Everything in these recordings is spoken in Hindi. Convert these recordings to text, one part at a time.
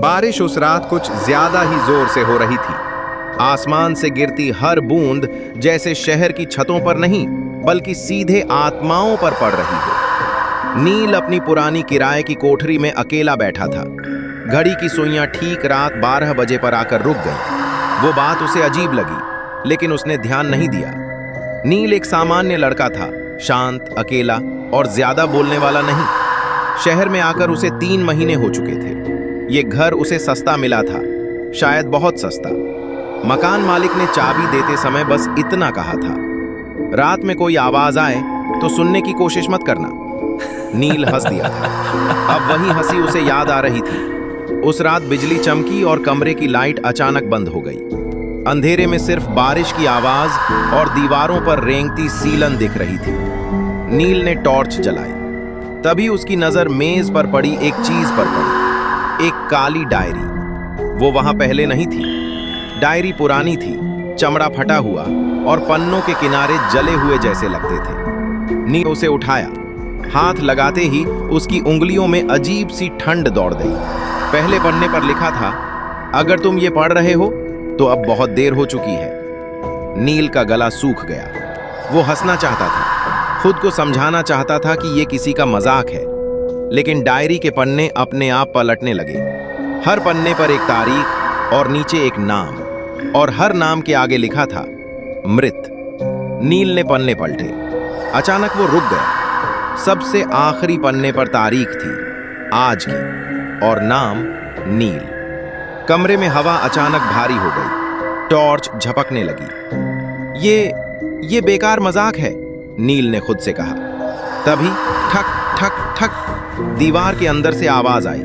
बारिश उस रात कुछ ज्यादा ही जोर से हो रही थी। आसमान से गिरती हर बूंद जैसे शहर की छतों पर नहीं बल्कि सीधे आत्माओं पर पड़ रही हो। नील अपनी पुरानी किराए की कोठरी में अकेला बैठा था। घड़ी की सुइयां ठीक रात 12 बजे पर आकर रुक गई। वो बात उसे अजीब लगी, लेकिन उसने ध्यान नहीं दिया। नील एक सामान्य लड़का था, शांत, अकेला और ज्यादा बोलने वाला नहीं। शहर में आकर उसे 3 महीने हो चुके थे। ये घर उसे सस्ता मिला था, शायद बहुत सस्ता। मकान मालिक ने चाबी देते समय बस इतना कहा था, रात में कोई आवाज आए तो सुनने की कोशिश मत करना। नील हंस दिया था। अब वही हंसी उसे याद आ रही थी। उस रात बिजली चमकी और कमरे की लाइट अचानक बंद हो गई। अंधेरे में सिर्फ बारिश की आवाज और दीवारों पर रेंगती सीलन दिख रही थी। नील ने टॉर्च जलाई। तभी उसकी नजर मेज पर पड़ी एक चीज पर पड़ी, एक काली डायरी। वो वहां पहले नहीं थी। डायरी पुरानी थी, चमड़ा फटा हुआ और पन्नों के किनारे जले हुए जैसे लगते थे। नील उसे उठाया। हाथ लगाते ही उसकी उंगलियों में अजीब सी ठंड दौड़ गई। पहले पन्ने पर लिखा था, अगर तुम ये पढ़ रहे हो तो अब बहुत देर हो चुकी है। नील का गला सूख गया। वो हंसना चाहता था, खुद को समझाना चाहता था कि ये किसी का मजाक है, लेकिन डायरी के पन्ने अपने आप पलटने लगे। हर पन्ने पर एक तारीख और नीचे एक नाम, और हर नाम के आगे लिखा था मृत। नील ने पन्ने पलटे। अचानक वो रुक गया। सबसे आखिरी पन्ने पर तारीख थी, आज की, और नाम नील। कमरे में हवा अचानक भारी हो गई। टॉर्च झपकने लगी। ये बेकार मजाक है, नील ने खुद से कहा। तभी ठक ठक ठक दीवार के अंदर से आवाज आई।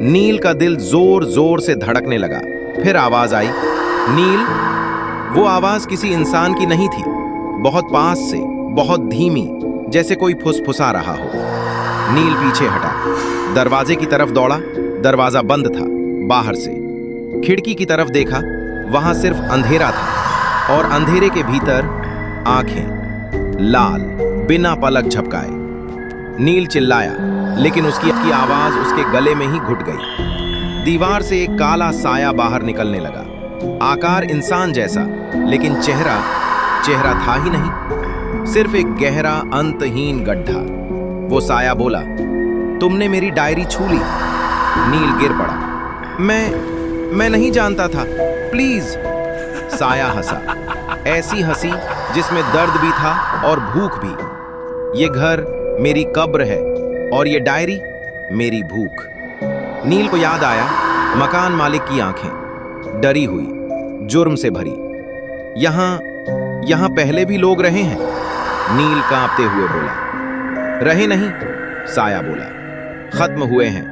नील का दिल जोर जोर से धड़कने लगा। फिर आवाज आई, नील। वो आवाज किसी इंसान की नहीं थी, बहुत पास से, बहुत धीमी, जैसे कोई फुसफुसा रहा हो। नील पीछे हटा, दरवाजे की तरफ दौड़ा। दरवाजा बंद था। बाहर से खिड़की की तरफ देखा, वहां सिर्फ अंधेरा था, और अंधेरे के भीतर आंखें, लाल, बिना पलक झपकाए। नील चिल्लाया, लेकिन उसकी आवाज उसके गले में ही घुट गई। दीवार से एक काला साया बाहर निकलने लगा। आकार इंसान जैसा, लेकिन चेहरा था ही नहीं, सिर्फ एक गहरा अंतहीन गड्ढा। वो साया बोला, तुमने मेरी डायरी छू ली। नील गिर पड़ा। मैं नहीं जानता था, प्लीज। साया हंसा, ऐसी हंसी जिसमें दर्द भी था और भूख भी। ये घर मेरी कब्र है और ये डायरी मेरी भूख। नील को याद आया, मकान मालिक की आंखें, डरी हुई, जुर्म से भरी। यहां पहले भी लोग रहे हैं। नील कांपते हुए बोला। रहे नहीं, साया बोला, खत्म हुए हैं।